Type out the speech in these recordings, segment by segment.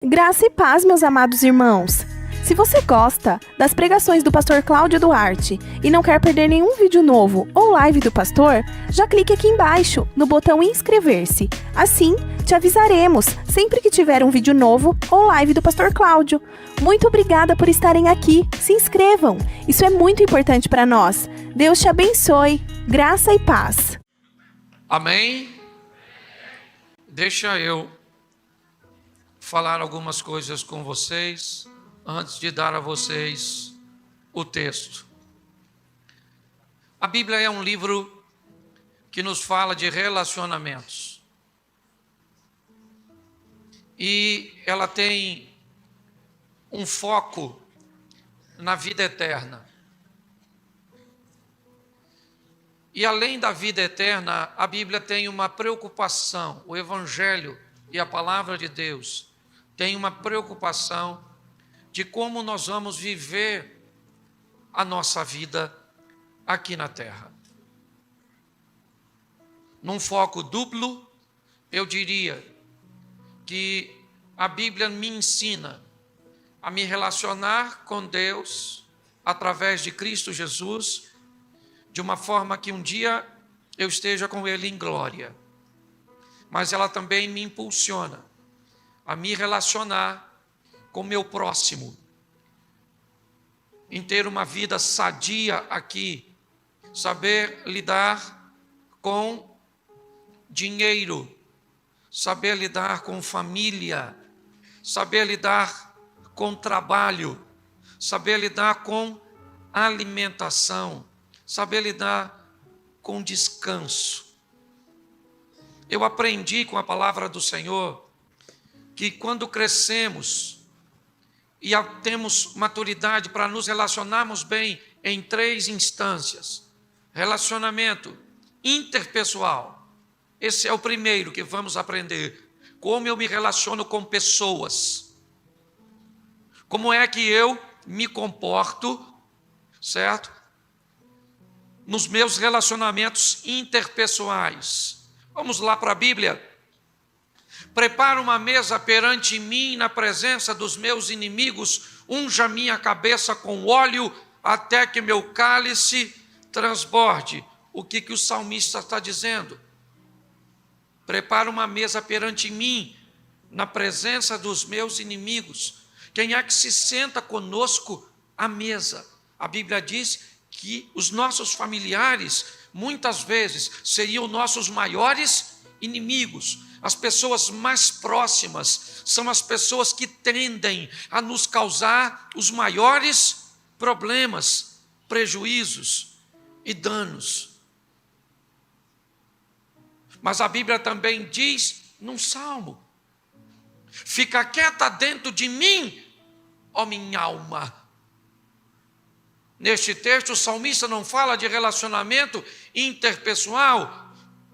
Graça e paz, meus amados irmãos. Se você gosta das pregações do pastor Cláudio Duarte e não quer perder nenhum vídeo novo ou live do pastor, já clique aqui embaixo no botão inscrever-se. Assim, te avisaremos sempre que tiver um vídeo novo ou live do pastor Cláudio. Muito obrigada por estarem aqui. Se inscrevam. Isso é muito importante para nós. Deus te abençoe. Graça e paz. Amém? Deixa eu falar algumas coisas com vocês antes de dar a vocês o texto. A Bíblia é um livro que nos fala de relacionamentos. E ela tem um foco na vida eterna. E além da vida eterna, a Bíblia tem uma preocupação, o Evangelho e a Palavra de Deus tem uma preocupação de como nós vamos viver a nossa vida aqui na terra. Num foco duplo, eu diria que a Bíblia me ensina a me relacionar com Deus através de Cristo Jesus, de uma forma que um dia eu esteja com Ele em glória. Mas ela também me impulsiona a me relacionar com o meu próximo, em ter uma vida sadia aqui, saber lidar com dinheiro, saber lidar com família, saber lidar com trabalho, saber lidar com alimentação, saber lidar com descanso. Eu aprendi com a palavra do Senhor que quando crescemos e temos maturidade para nos relacionarmos bem em 3 instâncias: relacionamento interpessoal, esse é o primeiro que vamos aprender, como eu me relaciono com pessoas, como é que eu me comporto, certo? Nos meus relacionamentos interpessoais. Vamos lá para a Bíblia. Prepara uma mesa perante mim na presença dos meus inimigos, unja minha cabeça com óleo até que meu cálice transborde. O que o salmista está dizendo? Prepara uma mesa perante mim na presença dos meus inimigos. Quem é que se senta conosco à mesa? A Bíblia diz que os nossos familiares, muitas vezes, seriam nossos maiores inimigos. As pessoas mais próximas são as pessoas que tendem a nos causar os maiores problemas, prejuízos e danos. Mas a Bíblia também diz num salmo: fica quieta dentro de mim, ó minha alma. Neste texto, o salmista não fala de relacionamento interpessoal,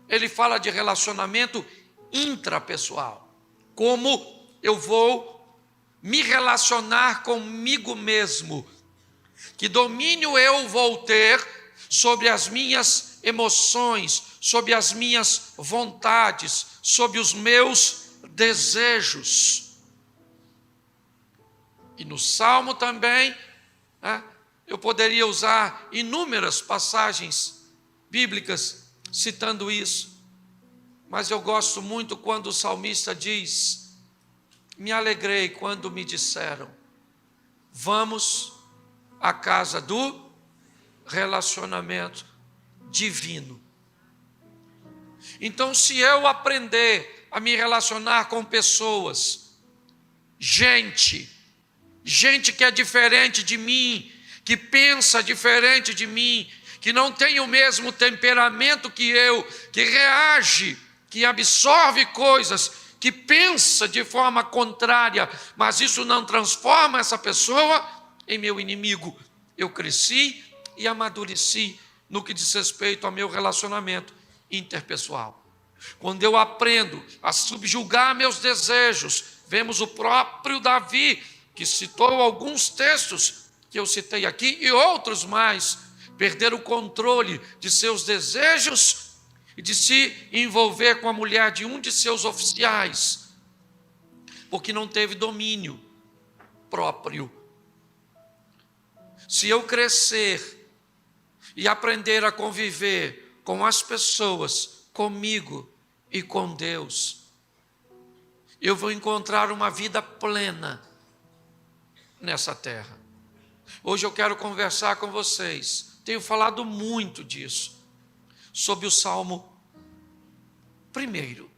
ele fala de relacionamento intrapessoal. Como eu vou me relacionar comigo mesmo? Que domínio eu vou ter sobre as minhas emoções, sobre as minhas vontades, sobre os meus desejos? E no Salmo também, eu poderia usar inúmeras passagens bíblicas citando isso, mas eu gosto muito quando o salmista diz: me alegrei quando me disseram, vamos à casa do relacionamento divino. Então, se eu aprender a me relacionar com pessoas, gente que é diferente de mim, que pensa diferente de mim, que não tem o mesmo temperamento que eu, que reage, que absorve coisas, que pensa de forma contrária, mas isso não transforma essa pessoa em meu inimigo. Eu cresci e amadureci no que diz respeito ao meu relacionamento interpessoal. Quando eu aprendo a subjugar meus desejos, vemos o próprio Davi, que citou alguns textos que eu citei aqui e outros mais, perder o controle de seus desejos e de se envolver com a mulher de um de seus oficiais. porque não teve domínio próprio. Se eu crescer e aprender a conviver com as pessoas, comigo e com Deus, eu vou encontrar uma vida plena nessa terra. Hoje eu quero conversar com vocês. Tenho falado muito disso, sobre o Salmo 1.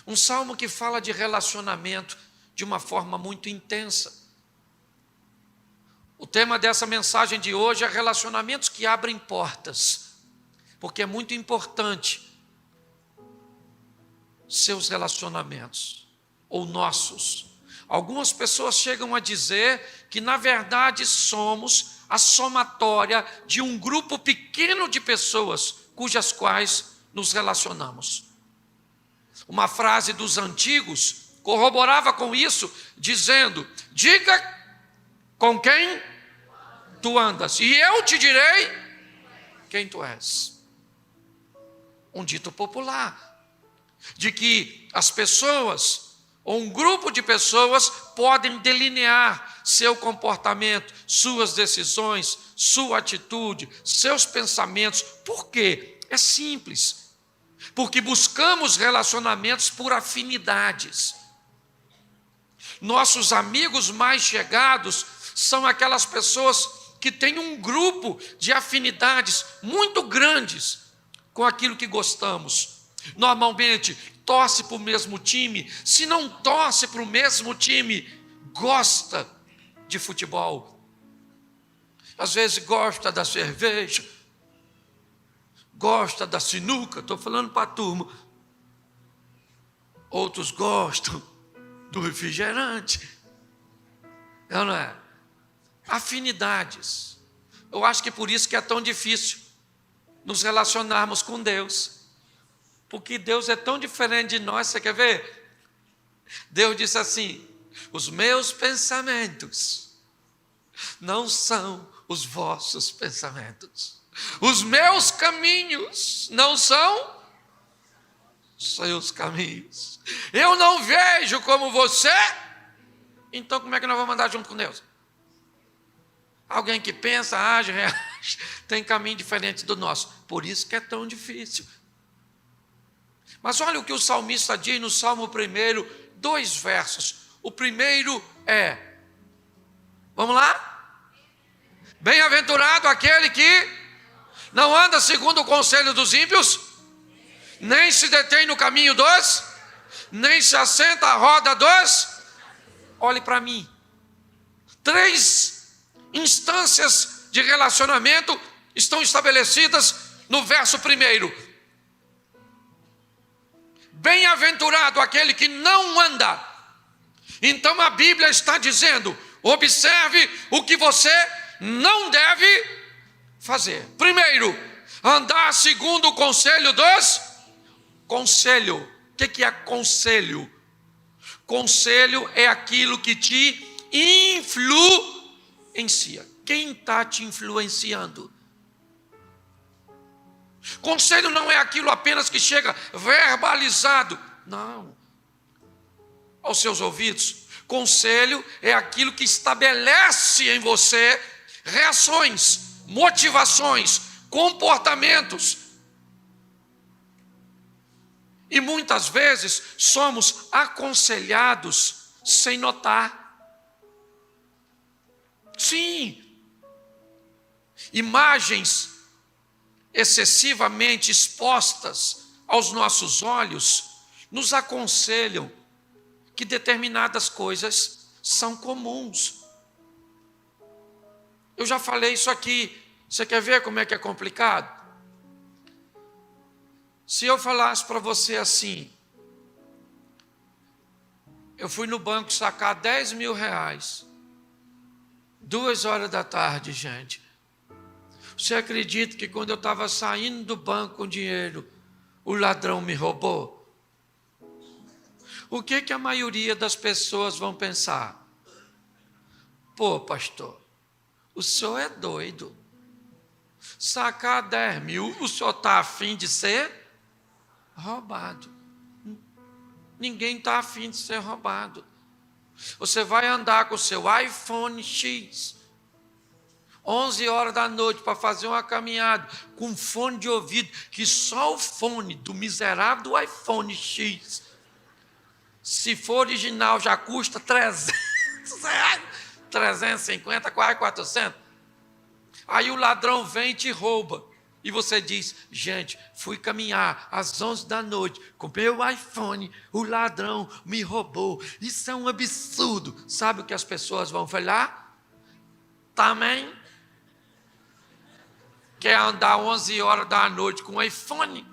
Um salmo que fala de relacionamento de uma forma muito intensa. O tema dessa mensagem de hoje é relacionamentos que abrem portas, porque é muito importante seus relacionamentos, ou nossos. Algumas pessoas chegam a dizer que na verdade somos a somatória de um grupo pequeno de pessoas cujas quais nos relacionamos. Uma frase dos antigos corroborava com isso, dizendo: diga com quem tu andas, e eu te direi quem tu és. Um dito popular, de que as pessoas, ou um grupo de pessoas, podem delinear seu comportamento, suas decisões, sua atitude, seus pensamentos. Por quê? É simples. Porque buscamos relacionamentos por afinidades. Nossos amigos mais chegados são aquelas pessoas que têm um grupo de afinidades muito grandes com aquilo que gostamos. Normalmente torce para o mesmo time. Se não torce para o mesmo time, gosta de futebol. Às vezes gosta da cerveja, gosta da sinuca. Estou falando para a turma. Outros gostam do refrigerante. Não é? Afinidades. Eu acho que por isso que é tão difícil nos relacionarmos com Deus. Porque Deus é tão diferente de nós. Você quer ver? Deus disse assim: os meus pensamentos não são os vossos pensamentos. Os meus caminhos não são seus caminhos. Eu não vejo como você. Então como é que nós vamos andar junto com Deus? Alguém que pensa, age, reage, tem caminho diferente do nosso. Por isso que é tão difícil. Mas olha o que o salmista diz no Salmo 1, 2 versos. O primeiro é, vamos lá? Bem-aventurado aquele que não anda segundo o conselho dos ímpios, nem se detém no caminho dos, nem se assenta à roda dos. Olhe para mim. 3 instâncias de relacionamento estão estabelecidas no verso 1. Bem-aventurado aquele que não anda. Então a Bíblia está dizendo: observe o que você não deve fazer. Primeiro, andar segundo o conselho dos. Conselho. O que é conselho? Conselho é aquilo que te influencia. Quem está te influenciando? Conselho não é aquilo apenas que chega verbalizado, não, aos seus ouvidos. Conselho é aquilo que estabelece em você reações, motivações, comportamentos. E muitas vezes somos aconselhados sem notar. Sim, imagens excessivamente expostas aos nossos olhos nos aconselham que determinadas coisas são comuns. Eu já falei isso aqui. Você quer ver como é que é complicado? Se eu falasse para você assim: eu fui no banco sacar 10 mil reais, 2 horas da tarde, gente. Você acredita que quando eu estava saindo do banco com dinheiro, o ladrão me roubou? O que a maioria das pessoas vão pensar? Pô, pastor, o senhor é doido. Sacar 10 mil, o senhor está afim de ser roubado. Ninguém está afim de ser roubado. Você vai andar com o seu iPhone X, 11 horas da noite, para fazer uma caminhada, com um fone de ouvido, que só o fone do miserável do iPhone X, se for original, já custa 300 reais, 350, quase 400. Aí o ladrão vem e te rouba. E você diz, gente, fui caminhar às 11 da noite com meu iPhone, o ladrão me roubou. Isso é um absurdo. Sabe o que as pessoas vão falar? Também quer andar 11 horas da noite com o iPhone?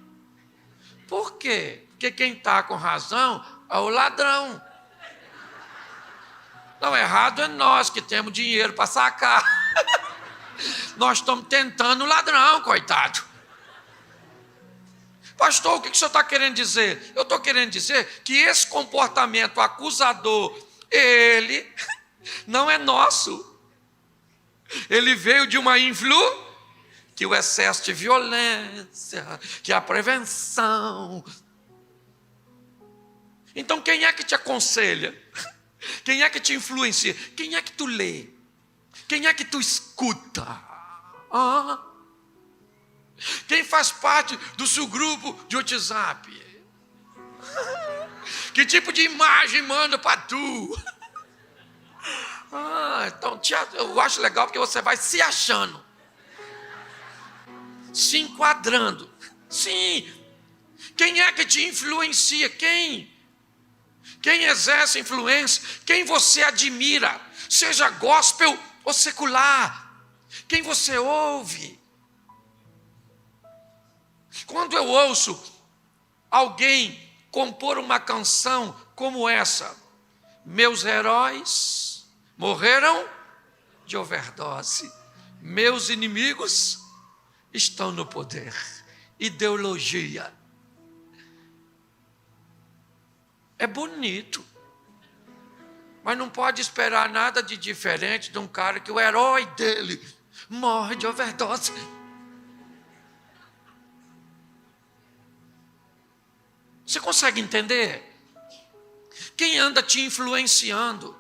Por quê? Porque quem está com razão é o ladrão. Não, errado é nós que temos dinheiro para sacar. Nós estamos tentando o ladrão, coitado. Pastor, o que o senhor está querendo dizer? Eu estou querendo dizer que esse comportamento acusador, ele não é nosso. Ele veio de uma que o excesso de violência, que a prevenção. Então quem é que te aconselha? Quem é que te influencia? Quem é que tu lê? Quem é que tu escuta? Quem faz parte do seu grupo de WhatsApp? Que tipo de imagem manda para tu? Então eu acho legal porque você vai se achando, se enquadrando. Sim. Quem é que te influencia? Quem exerce influência? Quem você admira? Seja gospel ou secular, quem você ouve? Quando eu ouço alguém compor uma canção como essa, meus heróis morreram de overdose, meus inimigos estão no poder, ideologia. É bonito. Mas não pode esperar nada de diferente de um cara que o herói dele morre de overdose. Você consegue entender? Quem anda te influenciando?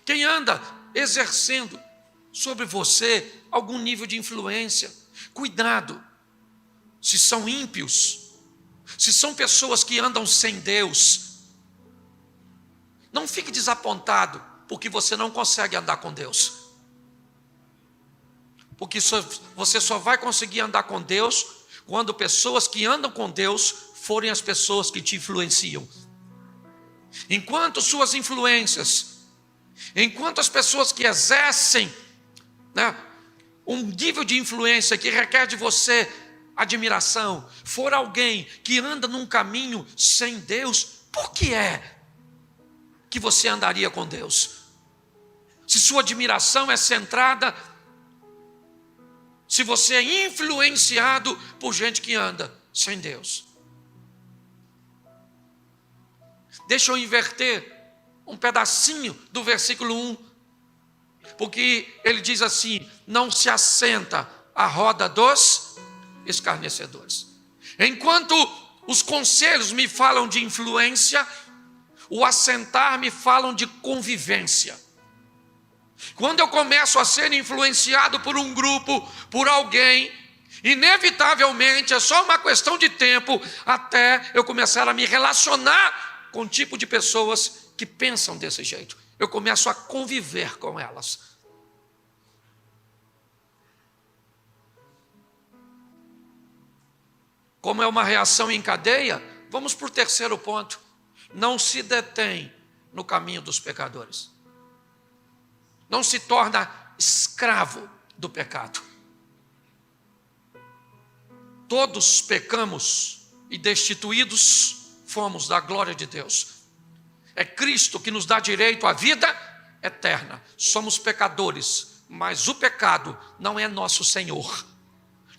Quem anda exercendo sobre você algum nível de influência? Cuidado, se são ímpios, se são pessoas que andam sem Deus. Não fique desapontado porque você não consegue andar com Deus. Porque você só vai conseguir andar com Deus quando pessoas que andam com Deus forem as pessoas que te influenciam. Enquanto suas influências, enquanto as pessoas que exercem, um nível de influência que requer de você admiração, for alguém que anda num caminho sem Deus, por que é que você andaria com Deus? Se sua admiração é centrada, se você é influenciado por gente que anda sem Deus. Deixa eu inverter um pedacinho do versículo 1, porque ele diz assim: não se assenta à roda dos escarnecedores. Enquanto os conselhos me falam de influência, o assentar me falam de convivência. Quando eu começo a ser influenciado por um grupo, por alguém, inevitavelmente é só uma questão de tempo até eu começar a me relacionar com um tipo de pessoas que pensam desse jeito. Eu começo a conviver com elas. Como é uma reação em cadeia, vamos para o terceiro ponto. Não se detém no caminho dos pecadores. Não se torna escravo do pecado. Todos pecamos e destituídos fomos da glória de Deus. É Cristo que nos dá direito à vida eterna. Somos pecadores, mas o pecado não é nosso Senhor.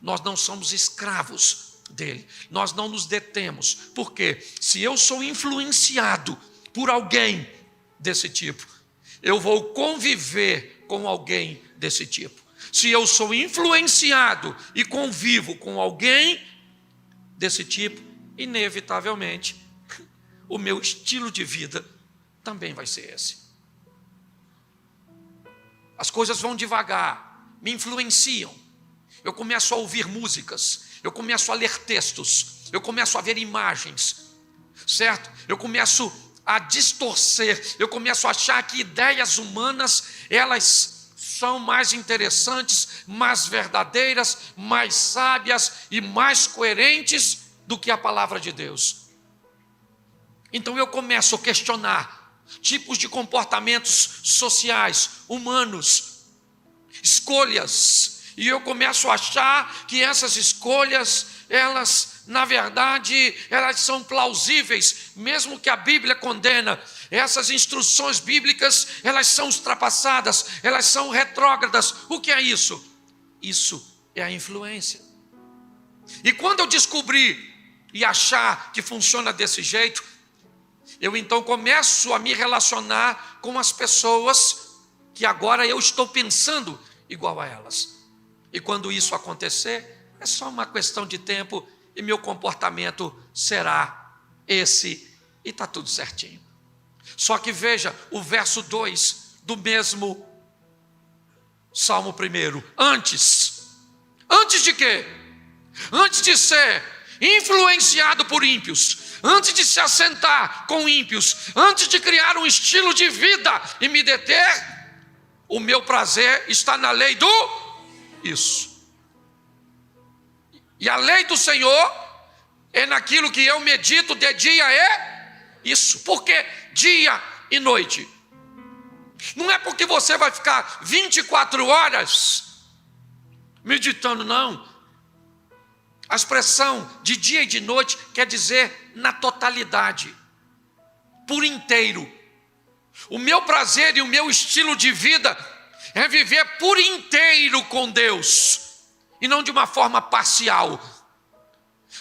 Nós não somos escravos dele. Nós não nos detemos. Porque se eu sou influenciado por alguém desse tipo, eu vou conviver com alguém desse tipo. Se eu sou influenciado e convivo com alguém desse tipo, inevitavelmente o meu estilo de vida também vai ser esse. As coisas vão devagar, me influenciam. Eu começo a ouvir músicas, eu começo a ler textos, eu começo a ver imagens, certo? Eu começo a distorcer, eu começo a achar que ideias humanas, elas são mais interessantes, mais verdadeiras, mais sábias e mais coerentes do que a palavra de Deus. Então eu começo a questionar tipos de comportamentos sociais, humanos, escolhas, e eu começo a achar que essas escolhas, elas, na verdade, elas são plausíveis, mesmo que a Bíblia condena. Essas instruções bíblicas, elas são ultrapassadas, elas são retrógradas. O que é isso? Isso é a influência. E quando eu descobrir e achar que funciona desse jeito, eu então começo a me relacionar com as pessoas que agora eu estou pensando igual a elas. E quando isso acontecer, é só uma questão de tempo e meu comportamento será esse e está tudo certinho. Só que veja o verso 2 do mesmo Salmo 1. Antes de quê? Antes de ser influenciado por ímpios, antes de se assentar com ímpios, antes de criar um estilo de vida e me deter, o meu prazer está na lei do isso. E a lei do Senhor é naquilo que eu medito de dia é isso. Porque dia e noite. Não é porque você vai ficar 24 horas meditando, não. A expressão de dia e de noite quer dizer na totalidade, por inteiro. O meu prazer e o meu estilo de vida é viver por inteiro com Deus, e não de uma forma parcial.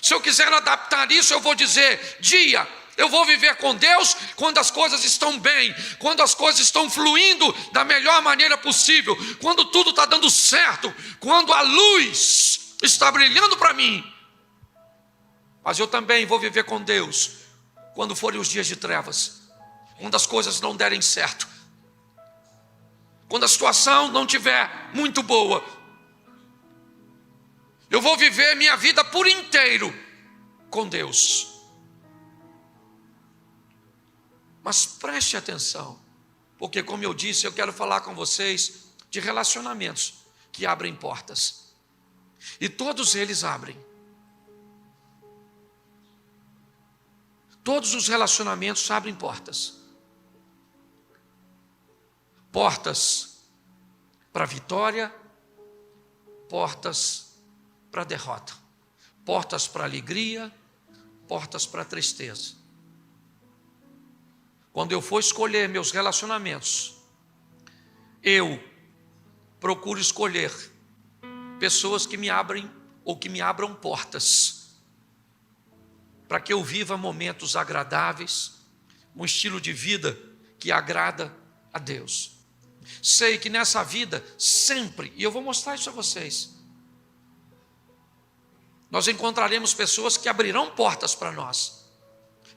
Se eu quiser adaptar isso, eu vou dizer, dia, eu vou viver com Deus quando as coisas estão bem, quando as coisas estão fluindo da melhor maneira possível, quando tudo está dando certo, quando a luz está brilhando para mim. Mas eu também vou viver com Deus quando forem os dias de trevas, quando as coisas não derem certo, quando a situação não estiver muito boa. Eu vou viver minha vida por inteiro com Deus. Mas preste atenção, porque como eu disse, eu quero falar com vocês de relacionamentos que abrem portas. E todos eles abrem. Todos os relacionamentos abrem portas. Portas para a vitória, portas para a derrota, portas para a alegria, portas para a tristeza. Quando eu for escolher meus relacionamentos, eu procuro escolher pessoas que me abrem ou que me abram portas, para que eu viva momentos agradáveis, um estilo de vida que agrada a Deus. Sei que nessa vida sempre, e eu vou mostrar isso a vocês, nós encontraremos pessoas que abrirão portas para nós,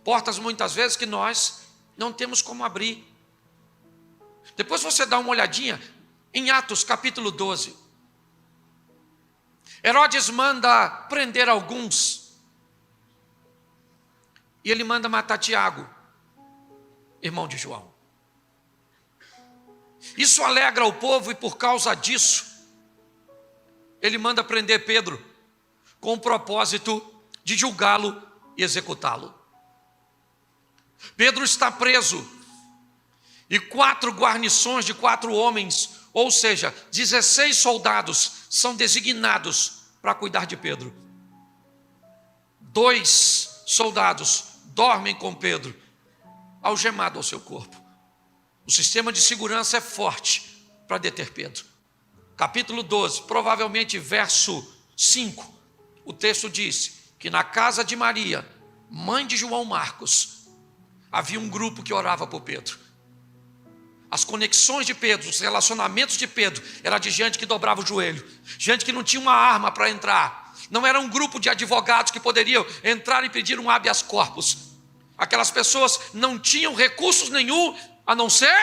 portas muitas vezes que nós não temos como abrir. Depois você dá uma olhadinha em Atos capítulo 12. Herodes manda prender alguns, e ele manda matar Tiago, irmão de João. Isso alegra o povo, e por causa disso ele manda prender Pedro, com o propósito de julgá-lo e executá-lo. Pedro está preso, e 4 guarnições de 4 homens, ou seja, 16 soldados, são designados para cuidar de Pedro. 2 soldados dormem com Pedro, algemado ao seu corpo. O sistema de segurança é forte para deter Pedro. Capítulo 12, provavelmente verso 5, o texto diz que na casa de Maria, mãe de João Marcos, havia um grupo que orava por Pedro. As conexões de Pedro, os relacionamentos de Pedro, era de gente que dobrava o joelho, gente que não tinha uma arma para entrar. Não era um grupo de advogados que poderiam entrar e pedir um habeas corpus. Aquelas pessoas não tinham recursos nenhum a não ser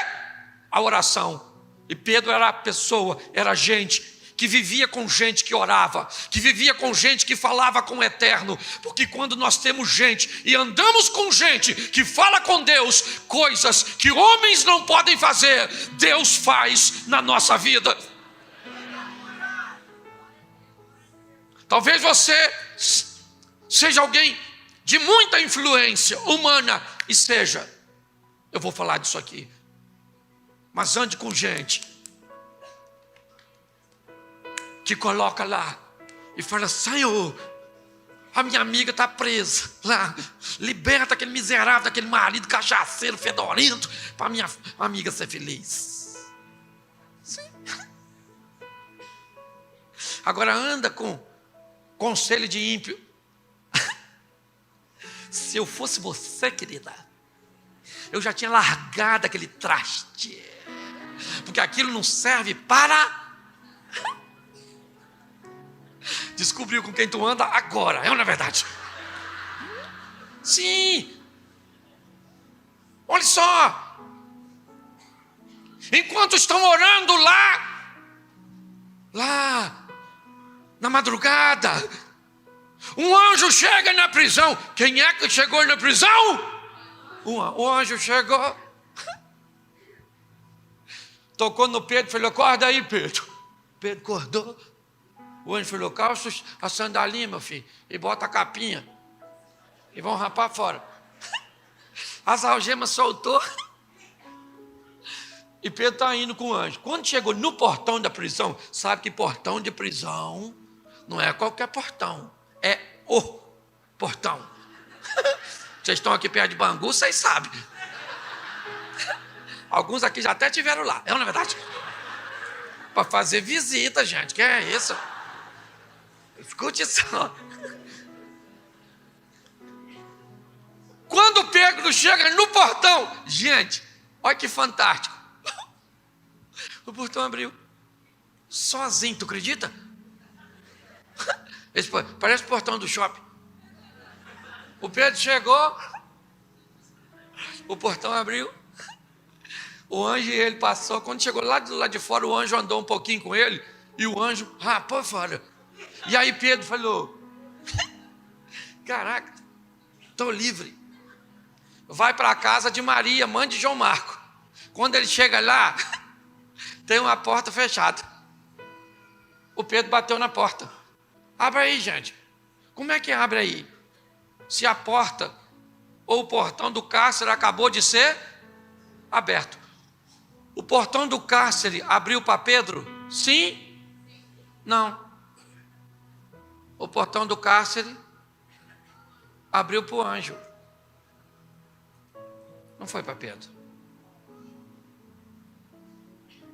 a oração. E Pedro era a pessoa, era gente que vivia com gente que orava, que vivia com gente que falava com o Eterno, porque quando nós temos gente e andamos com gente que fala com Deus, coisas que homens não podem fazer, Deus faz na nossa vida. Talvez você seja alguém de muita influência humana, e seja, eu vou falar disso aqui, mas ande com gente que coloca lá e fala: Senhor, a minha amiga está presa lá, liberta aquele miserável, aquele marido cachaceiro, fedorento, para minha amiga ser feliz. Sim. Agora anda com conselho de ímpio. Se eu fosse você, querida, eu já tinha largado aquele traste, porque aquilo não serve para... Descobriu com quem tu anda agora, é ou não é verdade? Sim. Olha só. Enquanto estão orando lá na madrugada, um anjo chega na prisão. Quem é que chegou na prisão? O anjo chegou, tocou no Pedro e falou: acorda aí, Pedro. Pedro acordou. O anjo falou: calça a sandalinha, meu filho, e bota a capinha, e vão rapar fora. As algemas soltou, e Pedro está indo com o anjo. Quando chegou no portão da prisão, sabe que portão de prisão não é qualquer portão, é o portão. Vocês estão aqui perto de Bangu, vocês sabem. Alguns aqui já até tiveram lá, é ou não é verdade? Para fazer visita, gente, que é isso? Escute só. Quando Pedro chega no portão, gente, olha que fantástico. O portão abriu sozinho, tu acredita? Esse, parece o portão do shopping. O Pedro chegou, o portão abriu, o anjo e ele passou. Quando chegou lá de fora, o anjo andou um pouquinho com ele, e o anjo rapou fora. E aí Pedro falou: caraca, estou livre. Vai para a casa de Maria, mãe de João Marco. Quando ele chega lá, tem uma porta fechada. O Pedro bateu na porta. Abre aí, gente. Como é que abre aí? Se a porta ou o portão do cárcere acabou de ser aberto. O portão do cárcere abriu para Pedro? Sim? Não. O portão do cárcere abriu para o anjo. Não foi para Pedro.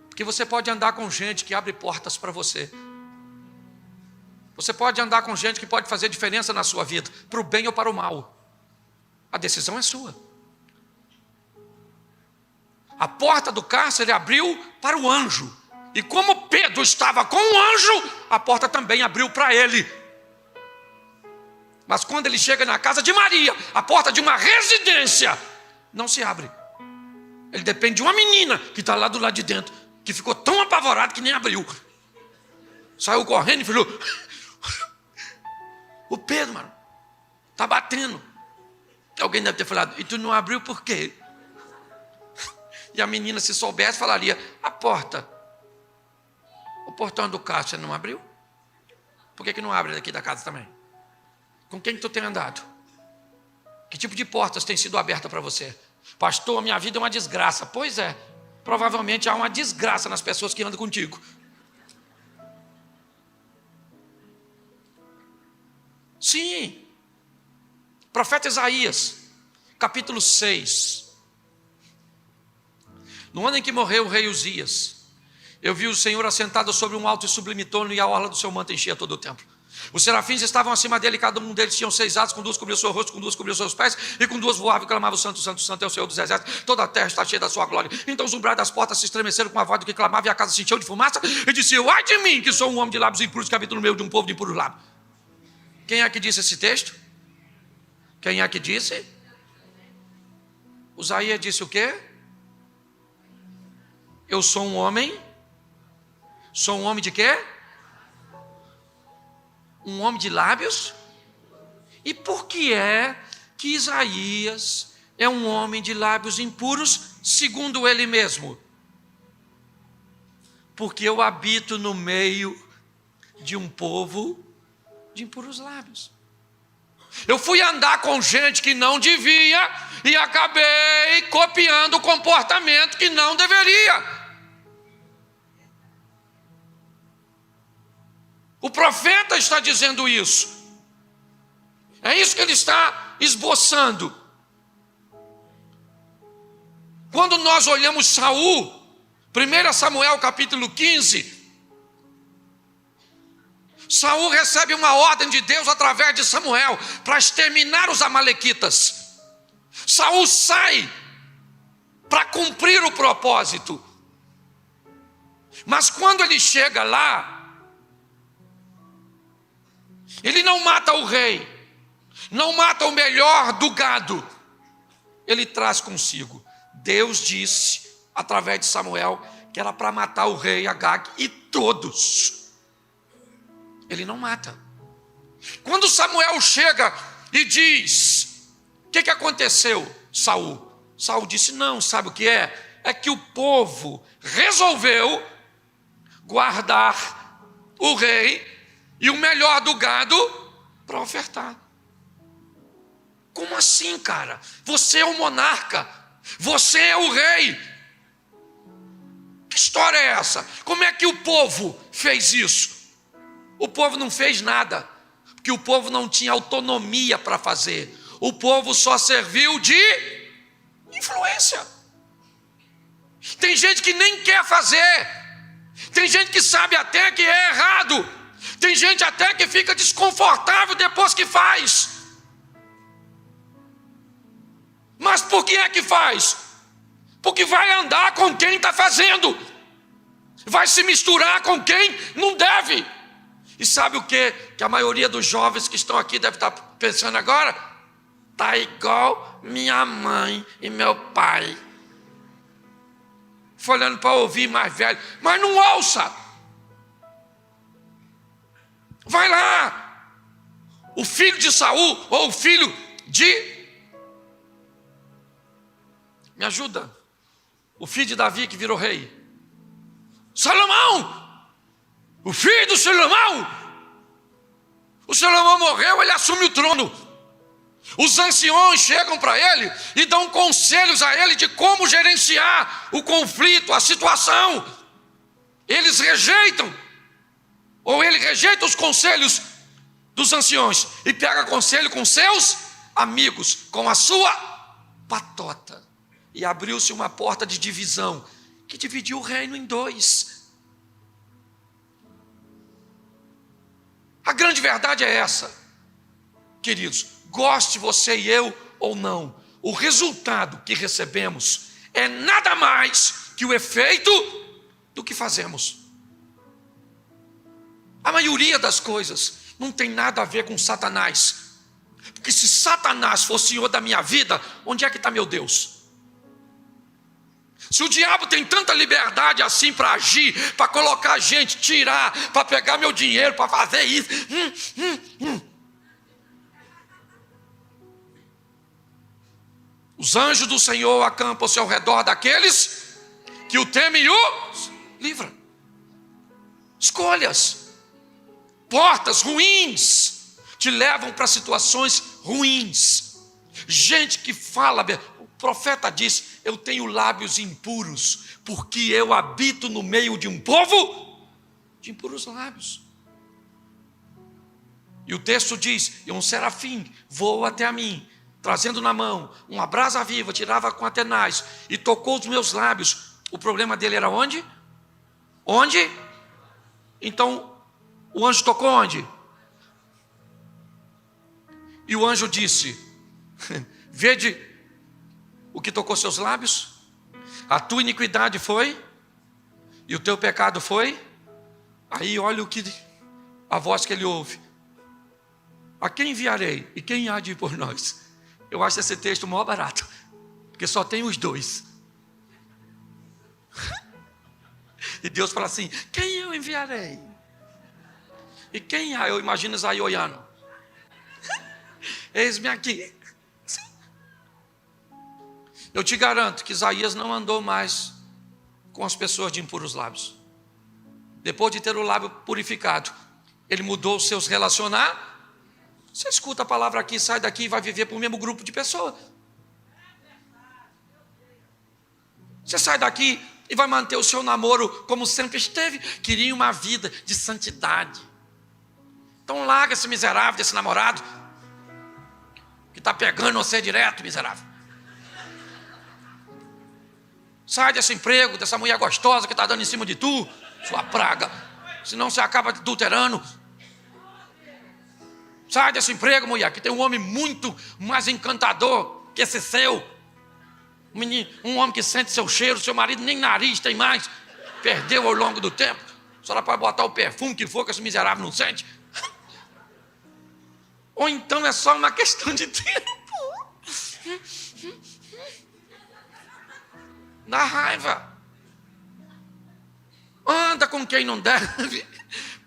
Porque você pode andar com gente que abre portas para você. Você pode andar com gente que pode fazer diferença na sua vida, para o bem ou para o mal. A decisão é sua. A porta do cárcere abriu para o anjo. E como Pedro estava com o anjo, a porta também abriu para ele. Mas quando ele chega na casa de Maria, a porta de uma residência não se abre. Ele depende de uma menina que está lá do lado de dentro, que ficou tão apavorado que nem abriu. Saiu correndo e falou: o Pedro, mano, está batendo. Alguém deve ter falado: e tu não abriu por quê? E a menina, se soubesse, falaria: a porta, o portão do cárcere não abriu? Por que não abre daqui da casa também? Com quem que tu tem andado? Que tipo de portas tem sido aberta para você? Pastor, minha vida é uma desgraça. Pois é, provavelmente há uma desgraça nas pessoas que andam contigo. Sim. Profeta Isaías, capítulo 6. No ano em que morreu o rei Uzias, eu vi o Senhor assentado sobre um alto e sublime trono, e a orla do seu manto enchia todo o templo. Os serafins estavam acima dele, cada um deles tinham 6 asas, com 2 cobriu o seu rosto, com 2 cobriu os seus pés, e com 2 voava e clamava: o santo, santo, santo é o Senhor dos exércitos, toda a terra está cheia da sua glória. Então os umbrais das portas se estremeceram com a voz do que clamava, e a casa se encheu de fumaça, e disse: ai de mim, que sou um homem de lábios impuros, que habito no meio de um povo de impuros lábios. Quem é que disse esse texto? Quem é que disse? Usaías disse o quê? Eu sou um homem. Sou um homem de quê? Um homem de lábios. E por que é que Isaías é um homem de lábios impuros, segundo ele mesmo? Porque eu habito no meio de um povo de impuros lábios. Eu fui andar com gente que não devia e acabei copiando o comportamento que não deveria. O profeta está dizendo isso. É isso que ele está esboçando. Quando nós olhamos Saul, 1 Samuel capítulo 15, Saul recebe uma ordem de Deus através de Samuel para exterminar os amalequitas. Saul sai para cumprir o propósito. Mas quando ele chega lá, ele não mata o rei, não mata o melhor do gado. Ele traz consigo. Deus disse, através de Samuel, que era para matar o rei Agag e todos. Ele não mata. Quando Samuel chega e diz, o que aconteceu, Saul? Saul disse, não, sabe o que é? É que o povo resolveu guardar o rei e o melhor do gado para ofertar. Como assim, cara? Você é o monarca, você é o rei. Que história é essa? Como é que o povo fez isso? O povo não fez nada, porque o povo não tinha autonomia para fazer. O povo só serviu de influência. Tem gente que nem quer fazer. Tem gente que sabe até que é errado. Tem gente até que fica desconfortável depois que faz. Mas por que é que faz? Porque vai andar com quem está fazendo. Vai se misturar com quem não deve. E sabe o que a maioria dos jovens que estão aqui deve estar pensando agora? Está igual minha mãe e meu pai. Foi olhando para ouvir mais velho. Mas não ouça. Vai lá. O filho de Saul, ou o filho de... Me ajuda. O filho de Davi que virou rei. Salomão. O filho do Salomão. O Salomão morreu, ele assume o trono. Os anciões chegam para ele e dão conselhos a ele de como gerenciar o conflito, a situação. Eles rejeitam, ou ele rejeita os conselhos dos anciões e pega conselho com seus amigos, com a sua patota. E abriu-se uma porta de divisão que dividiu o reino em dois. A grande verdade é essa, queridos, goste você e eu ou não, o resultado que recebemos é nada mais que o efeito do que fazemos. A maioria das coisas não tem nada a ver com Satanás, porque se Satanás fosse senhor da minha vida, onde é que está meu Deus? Se o diabo tem tanta liberdade assim para agir, para colocar gente, tirar, para pegar meu dinheiro, para fazer isso. Os anjos do Senhor acampam-se ao redor daqueles que o temem e o livram. Escolhas, portas ruins, te levam para situações ruins. Gente que fala, o profeta diz, eu tenho lábios impuros, porque eu habito no meio de um povo de impuros lábios. E o texto diz, e um serafim voou até a mim, trazendo na mão uma brasa viva, tirava com a tenaz, e tocou os meus lábios. O problema dele era onde? Onde? Então, o anjo tocou onde? E o anjo disse, vede o que tocou seus lábios? A tua iniquidade foi, e o teu pecado foi. Aí olha a voz que ele ouve. A quem enviarei? E quem há de ir por nós? Eu acho esse texto maior barato. Porque porque só tem os dois. E Deus fala assim: quem eu enviarei? E quem é? Eu imagino Isaías olhando. Eis-me aqui. Eu te garanto que Isaías não andou mais com as pessoas de impuros lábios. Depois de ter o lábio purificado, ele mudou os seus relacionamentos. Você escuta a palavra aqui, sai daqui e vai viver para o mesmo grupo de pessoas. Você sai daqui e vai manter o seu namoro como sempre esteve. Queria uma vida de santidade. Então larga esse miserável desse namorado que está pegando você direto, miserável. Sai desse emprego, dessa mulher gostosa que está dando em cima de tu, sua praga. Senão você acaba adulterando. Sai desse emprego, mulher, que tem um homem muito mais encantador que esse seu. Um homem que sente seu cheiro, seu marido nem nariz tem mais. Perdeu ao longo do tempo. A senhora pode botar o perfume que for, que esse miserável não sente. Ou então é só uma questão de tempo. Dá raiva. Anda com quem não deve.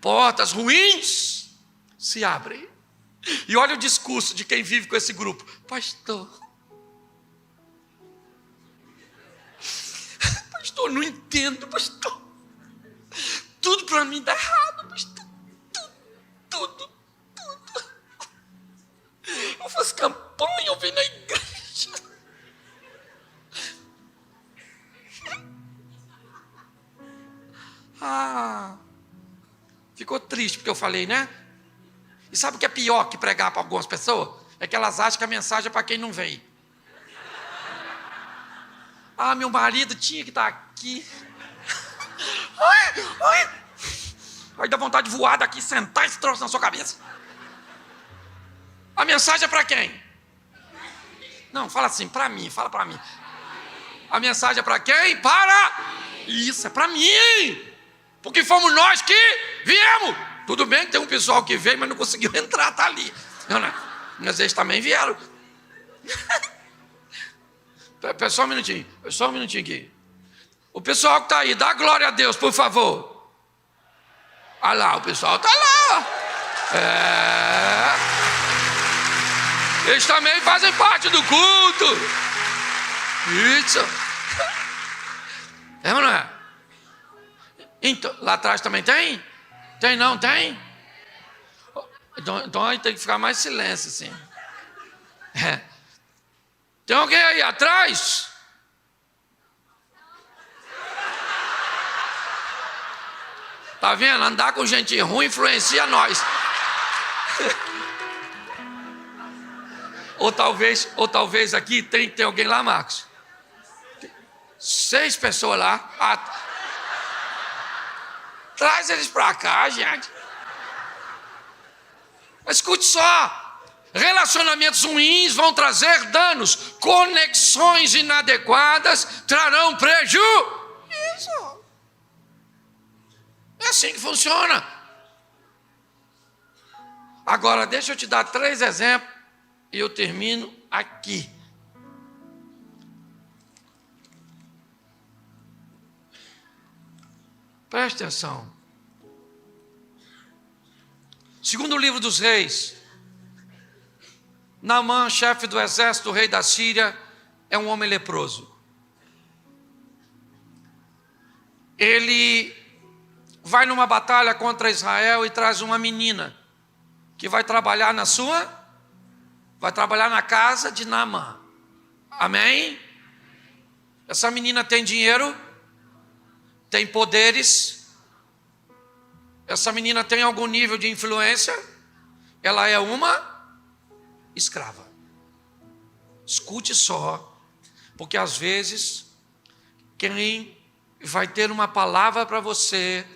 Portas ruins se abrem. E olha o discurso de quem vive com esse grupo. Pastor, não entendo, pastor. Tudo para mim dá errado, pastor. Tudo. Eu faço campanha, eu venho na igreja. Ficou triste porque eu falei, né? E sabe o que é pior que pregar para algumas pessoas? É que elas acham que a mensagem é para quem não veio. Meu marido tinha que estar aqui. Aí dá vontade de voar daqui, sentar esse troço na sua cabeça. A mensagem é para quem? Não, fala assim, para mim, fala para mim. A mensagem é para quem? Isso, é para mim. Porque fomos nós que viemos. Tudo bem que tem um pessoal que veio, mas não conseguiu entrar, tá ali. Mas eles também vieram. Só um minutinho aqui. O pessoal que está aí, dá glória a Deus, por favor. Olha lá, o pessoal está lá. Eles também fazem parte do culto. Isso. É ou não é? Então, lá atrás também tem? Tem não? Tem? Então aí tem que ficar mais silêncio assim. Tem alguém aí atrás? Tá vendo? Andar com gente ruim influencia nós. Ou talvez aqui tem alguém lá, Marcos. 6 pessoas lá. Traz eles para cá, gente. Escute só. Relacionamentos ruins vão trazer danos. Conexões inadequadas trarão prejuízo. É assim que funciona. Agora, deixa eu te dar 3 exemplos e eu termino aqui. Preste atenção. Segundo o livro dos Reis, Naamã, chefe do exército do rei da Síria, é um homem leproso. Ele vai numa batalha contra Israel e traz uma menina que vai trabalhar na casa de Naamã. Amém? Essa menina tem dinheiro, tem poderes, essa menina tem algum nível de influência, ela é uma escrava. Escute só, porque às vezes quem vai ter uma palavra para você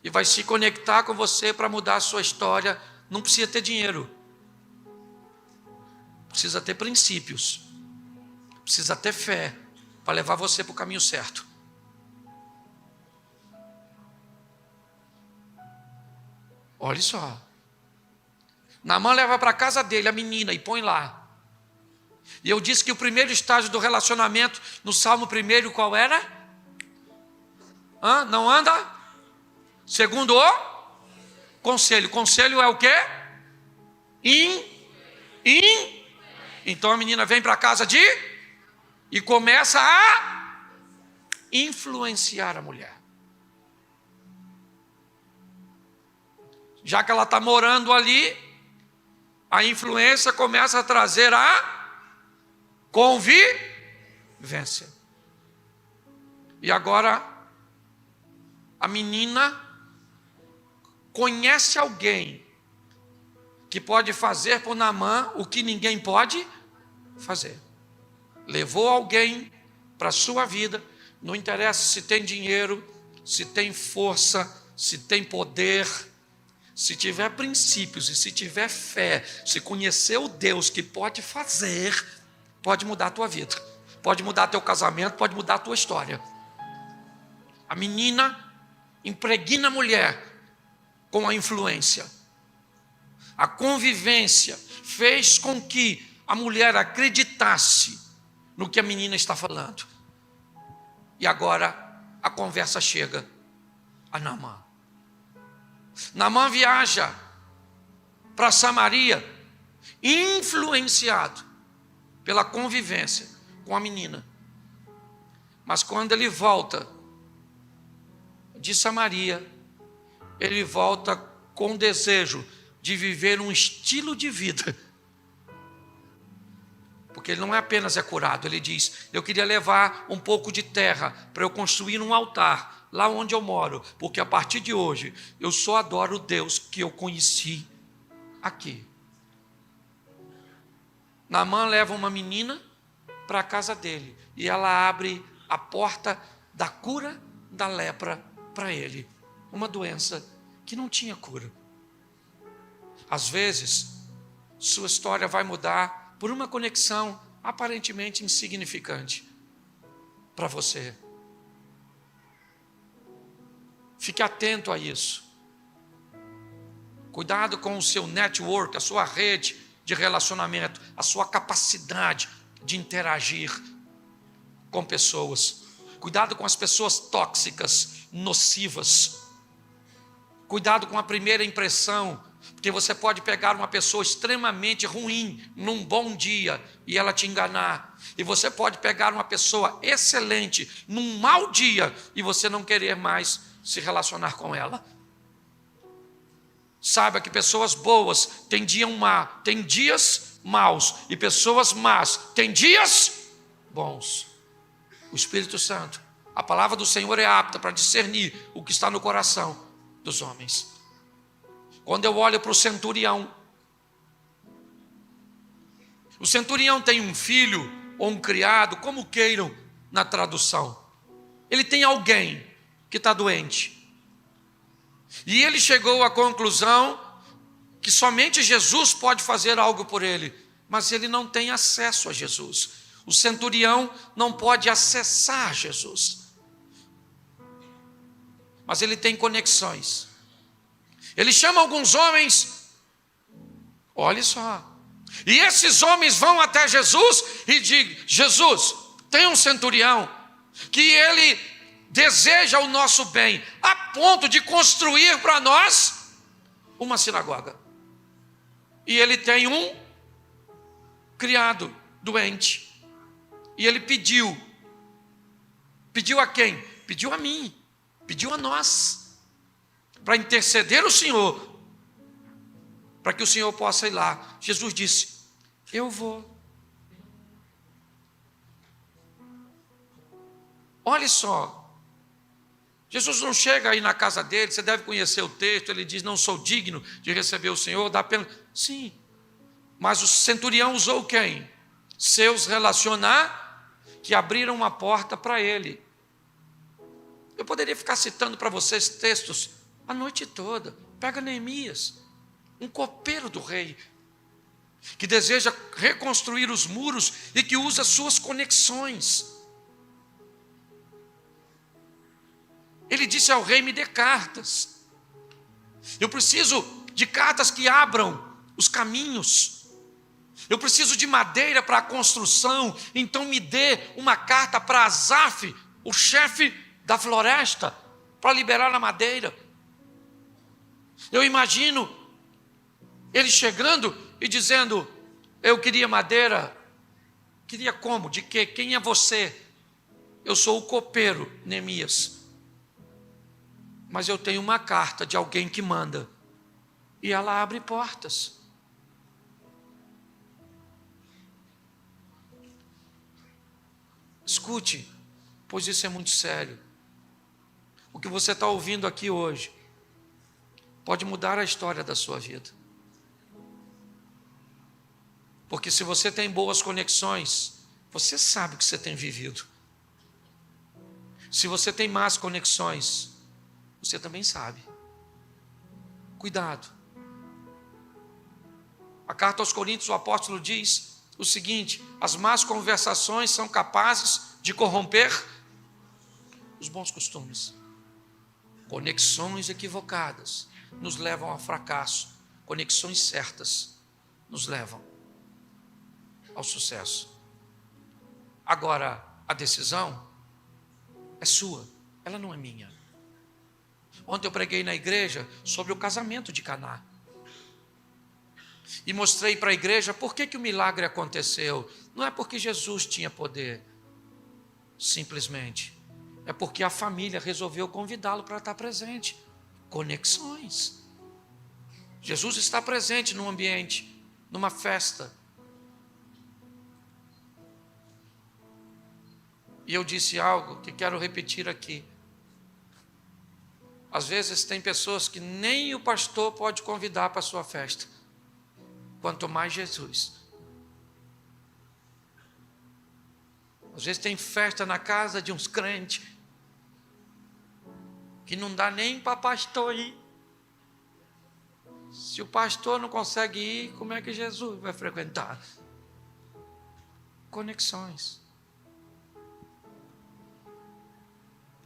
e vai se conectar com você para mudar a sua história, não precisa ter dinheiro, precisa ter princípios, precisa ter fé para levar você para o caminho certo. Olha só. Naamã leva para casa dele a menina e põe lá. E eu disse que o primeiro estágio do relacionamento, no Salmo 1, qual era? Não anda? Segundo o conselho. Conselho é o quê? Então a menina vem para casa e começa a influenciar a mulher. Já que ela está morando ali, a influência começa a trazer a convivência. E agora, a menina conhece alguém que pode fazer por Naamã o que ninguém pode fazer. Levou alguém para a sua vida, não interessa se tem dinheiro, se tem força, se tem poder, se tiver princípios e se tiver fé, se conhecer o Deus que pode fazer, pode mudar a tua vida, pode mudar teu casamento, pode mudar a tua história. A menina impregna a mulher com a influência. A convivência fez com que a mulher acreditasse no que a menina está falando. E agora a conversa chega a Naamã. Naamã viaja para Samaria, influenciado pela convivência com a menina. Mas quando ele volta de Samaria, ele volta com desejo de viver um estilo de vida. Porque ele não é apenas curado, ele diz: eu queria levar um pouco de terra para eu construir um altar lá onde eu moro, porque a partir de hoje eu só adoro o Deus que eu conheci aqui. Naamã leva uma menina para a casa dele e ela abre a porta da cura da lepra para ele, uma doença que não tinha cura. Às vezes, sua história vai mudar por uma conexão aparentemente insignificante para você. Fique atento a isso. Cuidado com o seu network, a sua rede de relacionamento, a sua capacidade de interagir com pessoas. Cuidado com as pessoas tóxicas, nocivas. Cuidado com a primeira impressão, porque você pode pegar uma pessoa extremamente ruim num bom dia e ela te enganar. E você pode pegar uma pessoa excelente num mau dia e você não querer mais se relacionar com ela. Saiba que pessoas boas têm dias maus, e pessoas más têm dias bons. O Espírito Santo, a palavra do Senhor é apta para discernir o que está no coração dos homens. Quando eu olho para o centurião tem um filho ou um criado, como queiram na tradução. Ele tem alguém que está doente. E ele chegou à conclusão que somente Jesus pode fazer algo por ele, mas ele não tem acesso a Jesus. O centurião não pode acessar Jesus, mas ele tem conexões. Ele chama alguns homens, olha só, e esses homens vão até Jesus e dizem: Jesus, tem um centurião que ele deseja o nosso bem, a ponto de construir para nós uma sinagoga. E ele tem um criado doente. E ele pediu a quem? Pediu a mim, pediu a nós, para interceder o Senhor, para que o Senhor possa ir lá. Jesus disse: eu vou. Olha só, Jesus não chega aí na casa dele, você deve conhecer o texto, ele diz: não sou digno de receber o Senhor, dá pena. Sim, mas o centurião usou quem? Seus relacionados, que abriram uma porta para ele. Eu poderia ficar citando para vocês textos a noite toda. Pega Neemias, um copeiro do rei, que deseja reconstruir os muros e que usa suas conexões. Ele disse ao rei: me dê cartas. Eu preciso de cartas que abram os caminhos. Eu preciso de madeira para a construção, então me dê uma carta para Asaf, o chefe da floresta, para liberar a madeira. Eu imagino ele chegando e dizendo: eu queria madeira. Queria como? De quê? Quem é você? Eu sou o copeiro, Neemias. Mas eu tenho uma carta de alguém que manda. E ela abre portas. Escute, pois isso é muito sério. O que você está ouvindo aqui hoje pode mudar a história da sua vida. Porque se você tem boas conexões, você sabe o que você tem vivido. Se você tem más conexões, você também sabe. Cuidado. A carta aos Coríntios, o apóstolo diz o seguinte: as más conversações são capazes de corromper os bons costumes. Conexões equivocadas nos levam ao fracasso. Conexões certas nos levam ao sucesso. Agora, a decisão é sua, ela não é minha. Ontem eu preguei na igreja sobre o casamento de Caná. E mostrei para a igreja por que o milagre aconteceu. Não é porque Jesus tinha poder, simplesmente. É porque a família resolveu convidá-lo para estar presente. Conexões. Jesus está presente num ambiente, numa festa. E eu disse algo que quero repetir aqui. Às vezes tem pessoas que nem o pastor pode convidar para a sua festa, quanto mais Jesus. Às vezes tem festa na casa de uns crentes, que não dá nem para pastor ir. Se o pastor não consegue ir, como é que Jesus vai frequentar? Conexões.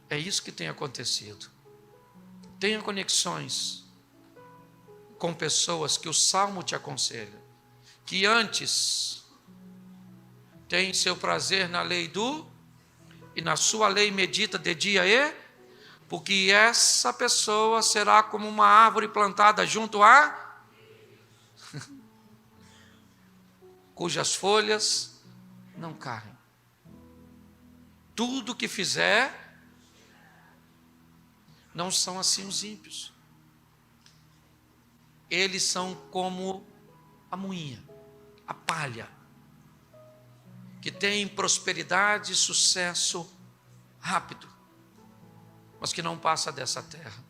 É isso que tem acontecido. Tenha conexões com pessoas que o Salmo te aconselha, que antes tem seu prazer na lei e na sua lei medita de dia porque essa pessoa será como uma árvore plantada junto a cujas folhas não caem. Tudo que fizer. Não são assim os ímpios. Eles são como a moinha, a palha, que tem prosperidade e sucesso rápido, mas que não passa dessa terra.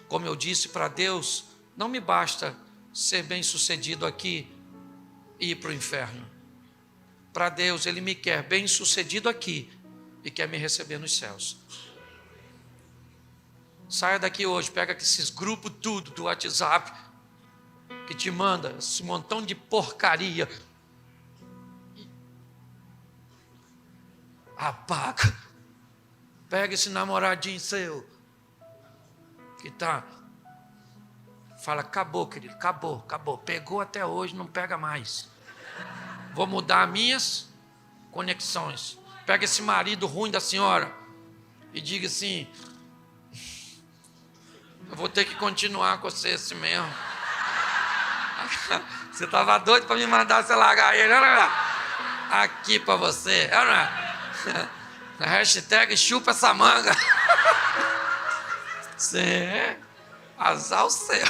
Como eu disse, para Deus, não me basta ser bem-sucedido aqui e ir para o inferno. Para Deus, Ele me quer bem-sucedido aqui e quer me receber nos céus. Saia daqui hoje, pega esses grupos tudo do WhatsApp, que te manda esse montão de porcaria. Apaga. Pega esse namoradinho seu, que tá. Fala, acabou, querido, acabou. Pegou até hoje, não pega mais. Vou mudar minhas conexões. Pega esse marido ruim da senhora e diga assim: eu vou ter que continuar com você assim mesmo. Você estava doido para me mandar você largar ele, não é? Aqui para você, não é? Hashtag chupa essa manga. Sim, azar o céu.